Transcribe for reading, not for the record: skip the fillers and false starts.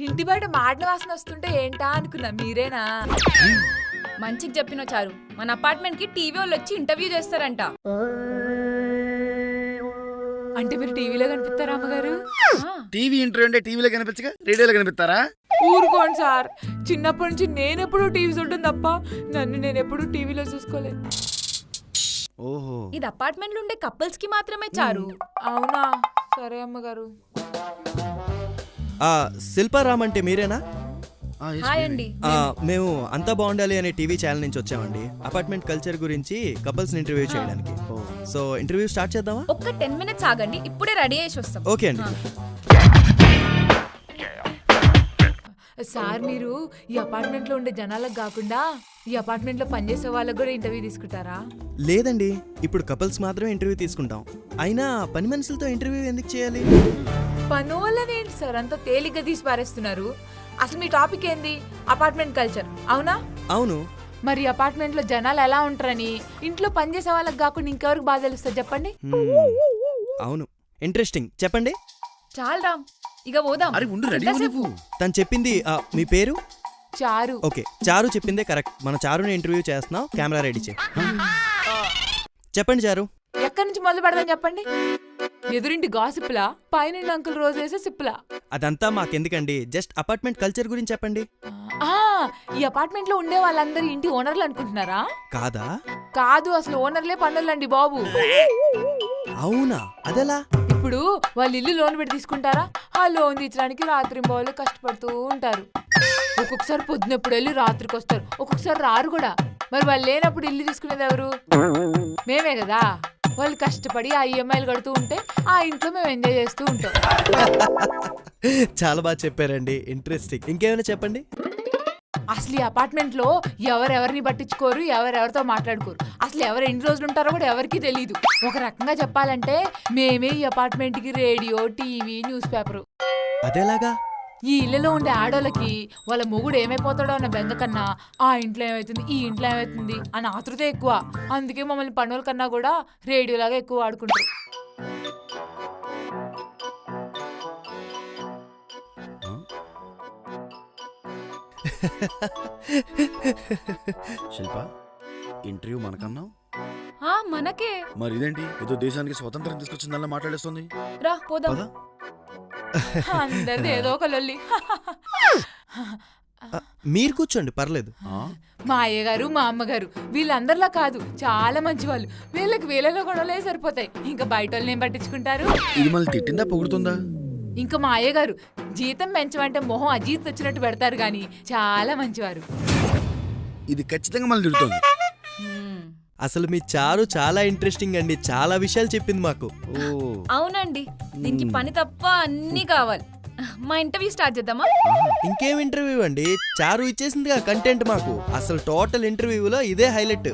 ఇంటి బయట మాడిన వాసన వస్తుంటే ఏంటా అనుకున్నా, మీరేనా? మంచిగా చెప్పిన చారు, మన అపార్ట్మెంట్ కి టీవీ వాళ్ళు వచ్చి ఇంటర్వ్యూ చేస్తారంట. అంటే మీరు టీవీలో కనిపిస్తారా అమ్మగారు? టీవీ ఇంటర్వ్యూ అంటే టీవీలో కనిపించగా రేడియోలో కనిపిస్తారా? ఊరుకోండి సార్, చిన్నప్పటి నుంచి నేను ఎప్పుడు టీవీ చూడడం తప్ప నన్ను నేను ఎప్పుడు టీవీలో చూసుకోలేదు. ఓహో, ఇది అపార్ట్మెంట్ లో ఉండే కపుల్స్ కి మాత్రమే చారు. అవునా? సరే అమ్మగారు. శిల్పారామ్ అంటే మీరేనా? హాయ్ అండి. మేము అంతా బాగుండాలి అనే టీవీ ఛానల్ నుంచి వచ్చామండి. అపార్ట్మెంట్ కల్చర్ గురించి కపుల్స్ ఇంటర్వ్యూ చేయడానికి. సో ఇంటర్వ్యూ స్టార్ట్ చేద్దామా? ఒక్క 10 minutes ఆగండి, ఇప్పుడే రెడీ చేసి వస్తాం. ఓకే అండి. సార్, మీరు ఈ అపార్ట్మెంట్ లో ఉండే జనాలకు కాకుండా ఈ అపార్ట్మెంట్ లో పనిచేసే వాళ్ళకు కూడా ఇంటర్వ్యూ తీసుకుంటారా? లేదండి, ఇప్పుడు కపుల్స్ మాత్రమే ఇంటర్వ్యూ తీసుకుంటాం. అయినా పని మనుషులతో ఇంటర్వ్యూ ఎందుకు చేయాలి? పనోళ్ళనేంటి సార్ అంత తేలిగ్గా తీసి పారేస్తున్నారు? అసలు మీ టాపిక్ ఏంది? అపార్ట్మెంట్ కల్చర్, అవునా? అవును. మరి అపార్ట్మెంట్ లో జనాలు ఎలా ఉంటారని ఇంట్లో పనిచేసే వాళ్ళకి కాకుండా ఇంకెవరికి బాగా తెలుస్తుంది చెప్పండి? అవును, ఇంట్రెస్టింగ్, చెప్పండి. చాలు రామ్, ఇక పోదాం. అరే ఉండు, రెడీ నువ్వు. తను చెప్పింది మీ పేరు? చారు. ఓకే, చారు చెప్పిందే కరెక్ట్. మన చారుని ఇంటర్వ్యూ చేస్తున్నాం. కెమెరా రెడీ చేయి. చెప్పండి చారు. ఎక్కడి నుంచి మొదలు పెడదాం చెప్పండి? ఎదురింటి గాసిప్లా, పైన అంకుల్ రోజు వేసే సిప్లా? అదంతా మాకెందుకండి, జస్ట్ అపార్ట్మెంట్ కల్చర్ గురించి చెప్పండి. ఈ అపార్ట్మెంట్ లో ఉండే వాళ్ళందరూ ఇంటి ఓనర్లు అనుకుంటున్నారా? కాదా? కాదు, అసలు ఓనర్లే పనులండి బాబు. అవునా? అదెలా? ఇప్పుడు వాళ్ళు ఇల్లు లోన్ పెట్టి తీసుకుంటారా? ఆ లోన్ తీర్చడానికి రాత్రి బావులు కష్టపడుతూ ఉంటారు. ఒక్కొక్కసారి పొద్దునప్పుడు వెళ్ళి రాత్రికి వస్తారు, ఒక్కొక్కసారి రారు కూడా. మరి వాళ్ళు లేనప్పుడు ఇల్లు తీసుకునేది ఎవరు? మేమే కదా. వాళ్ళు కష్టపడి ఆ ఈఎంఐలు కడుతూ ఉంటే ఆ ఇంట్లో మేము ఎంజాయ్ చేస్తూ ఉంటాం. చాలా బాగా చెప్పారండి, ఇంట్రెస్టింగ్. ఇంకేమైనా చెప్పండి. అసలు ఈ అపార్ట్మెంట్ లో ఎవరెవరిని పట్టించుకోరు, ఎవరెవరితో మాట్లాడుకోరు. అసలు ఎవరు ఎన్ని రోజులు ఉంటారో కూడా ఎవరికి తెలియదు. ఒక రకంగా చెప్పాలంటే మేమే ఈ అపార్ట్మెంట్ కి రేడియో, టీవీ, న్యూస్ పేపర్. అదేలాగా? ఈ ఇళ్లలో ఉండే ఆడోళ్ళకి వాళ్ళ మొగుడు ఏమైపోతాడో అన్న బెంగ కన్నా ఆ ఇంట్లో ఏమైతుంది, ఈ ఇంట్లో ఏమైతుంది అన్న ఆతృత ఎక్కువ. అందుకే మమ్మల్ని పనుల కన్నా కూడా రేడియోలాగా ఎక్కువ వాడుకుంటారు. శిల్ప, ఇంటర్వ్యూ మనకన్నావు, మనకే. మరి ఇదేంటి ఏదో దేశానికి స్వతంత్రం తీసుకొచ్చిందల్లా మాట్లాడేస్తుంది? రా పోదాం. పద. అందరిది ఏదో ఒక లొల్లి. మీరు కూర్చోండి, పర్లేదు. మా అయ్యగారు, మా అమ్మగారు వీళ్ళందరిలా కాదు, చాలా మంచి వాళ్ళు. వీళ్ళకి వీళ్ళలో గొడవలే సరిపోతాయి, ఇంకా బయట వాళ్ళని ఏం పట్టించుకుంటారు? ఇది మళ్ళీ తిట్టిందా పొగుడుతుందా? ఇంకా మా అయ్యగారు జీతం పెంచమంటే మొహం అజీత్ వచ్చినట్టు పెడతారు గాని చాలా మంచివారు. ఇది ఖచ్చితంగా మళ్ళీ తిడుతుంది. అసలు మీ చారు చాలా ఇంట్రెస్టింగ్ అండి, చాలా విషయాలు చెప్పింది మాకు. అవునండి, దీనికి పని తప్ప అన్నీ కావాలి. మా ఇంటర్వ్యూ స్టార్ట్ చేద్దామా? ఇంకేం ఇంటర్వ్యూ అండి, చారు ఇచ్చేసిందిగా కంటెంట్ మాకు. అసలు టోటల్ ఇంటర్వ్యూలో ఇదే హైలైట్.